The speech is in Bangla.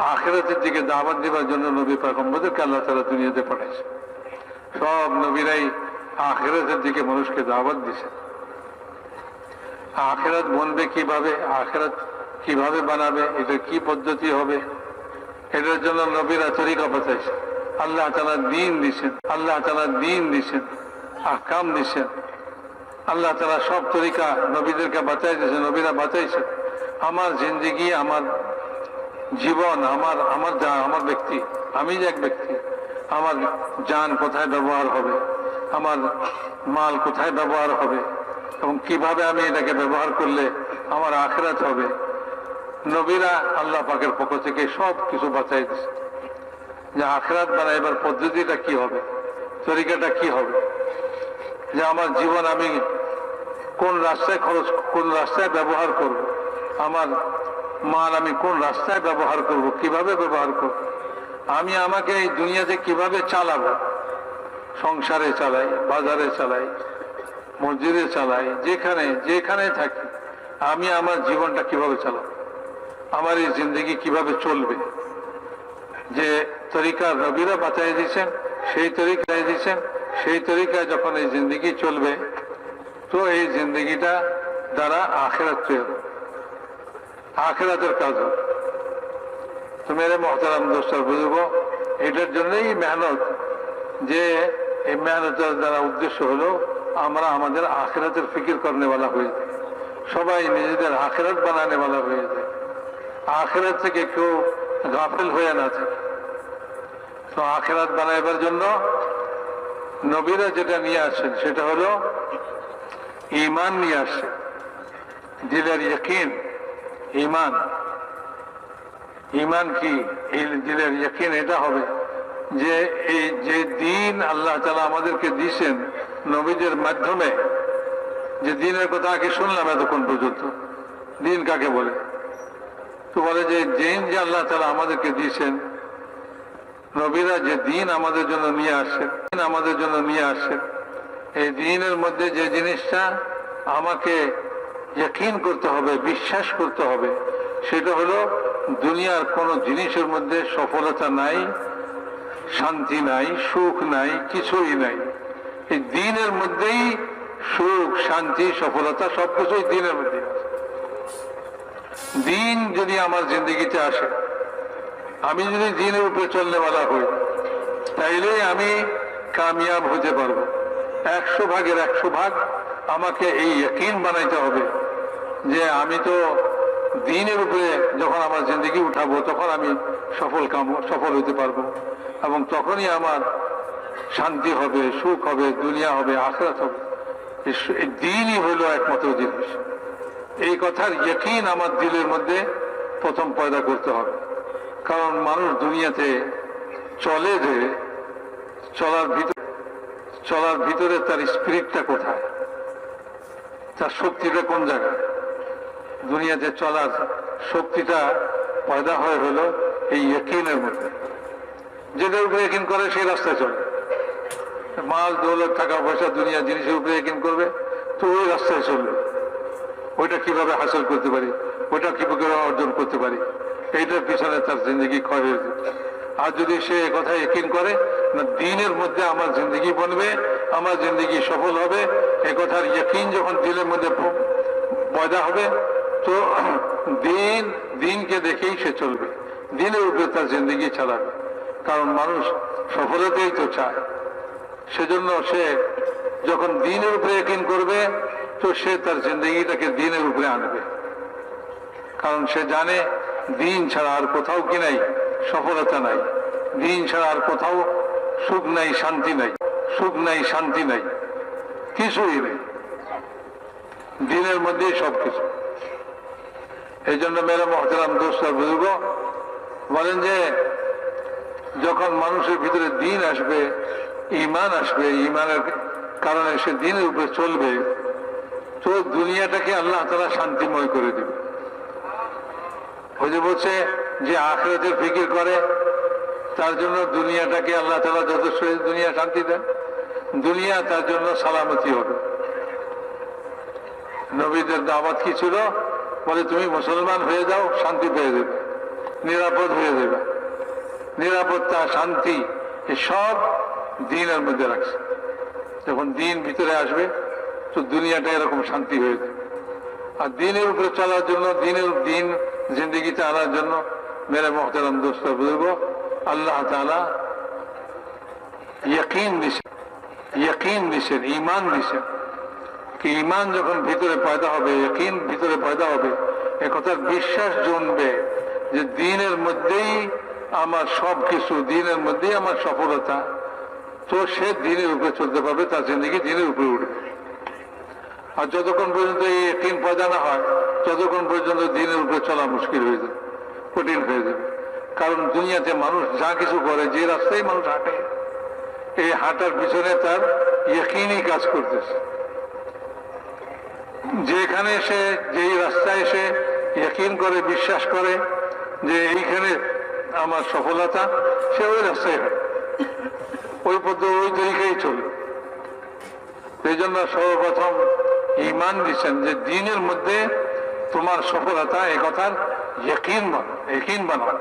আখিরাতের দিকে দাওয়াত দেওয়ার জন্য নবী পয়গম্বরদেরকে আল্লাহ তাআলা দুনিয়াতে পাঠাইছে। সব নবীরাই আখিরাতের দিকে মানুষকে দাওয়াত দিয়েছে। আখিরাত বনবে কিভাবে, আখিরাত কিভাবে বানাবে, এটা কি পদ্ধতি হবে, এটার জন্য নবীরা তরিকা বাঁচাইছে। আল্লাহ তাআলা দ্বীন দিছেন, আল্লাহ তাআলা দ্বীন দিছেন, আহকাম দিছেন। আল্লাহ তাআলা সব তরিকা নবীদেরকে বাঁচাই দিয়েছে, নবীরা বাঁচাইছে। আমার জিন্দেগি, আমার জীবন, আমার ব্যক্তি, আমি যে এক ব্যক্তি, আমার জান কোথায় ব্যবহার হবে, আমার মাল কোথায় ব্যবহার হবে এবং কিভাবে আমি এটাকে ব্যবহার করলে আমার আখিরাত হবে, নবীরা আল্লাহ পাকের পক্ষ থেকে সব কিছু বাঁচাই দিচ্ছে। যে আখিরাত বানাইবার পদ্ধতিটা কি হবে, তরিকাটা কি হবে, যে আমার জীবন আমি কোন রাস্তায় খরচ, কোন রাস্তায় ব্যবহার করব, আমার মাল আমি কোন রাস্তায় ব্যবহার করব, কিভাবে ব্যবহার করব, আমি আমাকে এই দুনিয়াতে কিভাবে চালাবো, সংসারে চালাই, বাজারে চালাই, মসজিদে চালাই, যেখানে যেখানে থাকি, আমি আমার জীবনটা কিভাবে চালাবো, আমার এই জিন্দগি কিভাবে চলবে, যে তরিকা নবীরা বাঁচাই দিয়েছেন, সেই তরিকায় দিয়েছেন, সেই তরিকায় যখন এই জিন্দগি চলবে, তো এই জিন্দগিটা দ্বারা আখিরাত তৈরি হবে, আখিরাতের কাজ হবে। তো মেরে মোহতারাম দোস্তার বুঝব, এটার জন্যই মেহনত, যে এই মেহনতের দ্বারা উদ্দেশ্য হলো আমরা আমাদের আখিরাতের ফিকির করনেওয়ালা হয়ে যাই, সবাই নিজেদের আখিরাত বানানেওয়ালা হয়ে যায়, আখিরাত থেকে কেউ গাফিল হয়ে না থাকে। তো আখিরাত বানাইবার জন্য নবীরা যেটা নিয়ে আসেন সেটা হলো ঈমান নিয়ে আসে, দিলের ইয়াকিন। ঈমান, ঈমান কি? এই দিলের ইয়াকিন এটা হবে যে এই যে দিন আল্লাহ তাআলা আমাদেরকে দিয়েছেন নবীদের মাধ্যমে, যে দিনের কথা আগে শুনলাম এতক্ষণ পর্যন্ত, দিন কাকে বলে? তো বলে যে দিন যে আল্লাহ তাআলা আমাদেরকে দিয়েছেন, নবীরা যে দিন আমাদের জন্য নিয়ে আসেন, আমাদের জন্য নিয়ে আসেন, এই দিনের মধ্যে যে জিনিসটা আমাকে ইয়াকিন করতে হবে, বিশ্বাস করতে হবে, সেটা হলো দুনিয়ার কোনো জিনিসের মধ্যে সফলতা নাই, শান্তি নাই, সুখ নাই, কিছুই নাই। এই দিনের মধ্যেই সুখ, শান্তি, সফলতা সবকিছুই দিনের মধ্যে আছে। দিন যদি আমার জিন্দগিতে আসে, আমি যদি দিনের উপরে চলনেওয়ালা হই, তাইলে আমি কামিয়াব হতে পারবো। 100 ভাগের 100 ভাগ আমাকে এই ইয়াকিন বানাইতে হবে যে আমি তো দিনের উপরে যখন আমার জিন্দগি উঠাবো, তখন আমি সফল হইতে পারবো, এবং তখনই আমার শান্তি হবে, সুখ হবে, দুনিয়া হবে, আখিরাত হবে। এই দিনই হইল একমাত্র জিনিস। এই কথার ইয়াকিন আমার দিলের মধ্যে প্রথম পয়দা করতে হবে। কারণ মানুষ দুনিয়াতে চলে, যে চলার ভিতরে তার স্পিরিটটা কোথায়, তার শক্তিটা কোন জায়গায়? দুনিয়াতে চলার শক্তিটা পয়দা হয়ে হলো এই ইয়াকিনের মধ্যে। যেটার উপরে ইয়াকিন করে সেই রাস্তায় চলে। মাল দৌলত, টাকা পয়সা, দুনিয়া জিনিসের উপরে ইয়াকিন করবে, তো ওই রাস্তায় চলবে। ওইটা কিভাবে হাসিল করতে পারি, ওইটা কিভাবে অর্জন করতে পারি, এইটার পিছনে তার জিন্দগি ক্ষয় হয়ে যাবে। আর যদি সে কথা ইয়াকিন করে না দিনের মধ্যে আমার জিন্দগি বনবে, আমার জিন্দগি সফল হবে, এ কথার ইয়াকিন যখন দিলের মধ্যে পয়দা হবে, তো দিনকে দেখেই সে চলবে, দিনের উপরে তার জিন্দগি চালাবে। কারণ মানুষ সফলতাই তো চায়, সেজন্য সে যখন দিনের উপরে ইয়াকিন করবে, তো সে তার জিন্দগিটাকে দিনের উপরে আনবে। কারণ সে জানে দিন ছাড়া আর কোথাও কি নাই, সফলতা নাই, দিন ছাড়া আর কোথাও সুখ নাই, শান্তি নাই, সুখ নাই, শান্তি নাই, কিছুই নেই, দিনের মধ্যেই সবকিছু। এই জন্য মেরে মোহতারাম দোস্ত বুজুর্গ বলেন যে যখন মানুষের ভিতরে দিন আসবে, ঈমান আসবে, ঈমানের কারণে সে দিনের উপরে চলবে, তো দুনিয়াটাকে আল্লাহ তাআলা শান্তিময় করে দিবে। ওই যে বলছে যে আখিরাতের ফিকির করে, তার জন্য দুনিয়াটাকে আল্লাহ তাআলা যথেষ্ট দুনিয়া শান্তি দেন, দুনিয়া তার জন্য সালামতি হবে। নবীদের দাওয়াত কি ছিল? বলে তুমি মুসলমান হয়ে যাও, শান্তি পেয়ে যাবে। নিরাপদ হয়ে যাবে। নিরাপত্তা, শান্তি সব দ্বীনের মধ্যে রাখছে। যখন দ্বীন ভিতরে আসবে তো দুনিয়াটা এরকম শান্তি হয়ে যাবে। আর দ্বীনের উপরে চলার জন্য, দ্বীন জিন্দগিতে আনার জন্য মেরে মোহতারাম দোস্ত বুজুর্গ, আল্লাহ তাআলা ইয়াকিন দিছেন, ঈমান দিছেন। কি ঈমান যখন ভিতরে পয়দা হবে, ইয়াকিন ভিতরে পয়দা হবে, একথার বিশ্বাস জন্মবে যে দ্বীনের মধ্যেই আমার সব কিছু, দ্বীনের মধ্যেই আমার সফলতা, তো সে দ্বীনের উপরে চলতে পারবে, তার জিন্দগি দ্বীনের উপরে উঠবে। আর যতক্ষণ পর্যন্ত এই ইয়াকিন পয়দা না হয়, ততক্ষণ পর্যন্ত দ্বীনের উপরে চলা মুশকিল হয়ে যাবে, কঠিন হয়ে যাবে। কারণ দুনিয়াতে মানুষ যা কিছু করে, যে রাস্তায় মানুষ হাঁটে, এই হাঁটার পিছনে তার ইয়াকিনই কাজ করতেছে। যেখানে সে, যেই রাস্তায় সে ইয়াকিন করে, বিশ্বাস করে যে এইখানে আমার সফলতা, সে ওই রাস্তায় হাঁটে, ওই পদ্ধতি, ওই তরিকাই চলে। এই জন্য সর্বপ্রথম ঈমান দিচ্ছেন যে দ্বীনের মধ্যে তোমার সফলতা, এ কথার ইয়াকিন বানাও।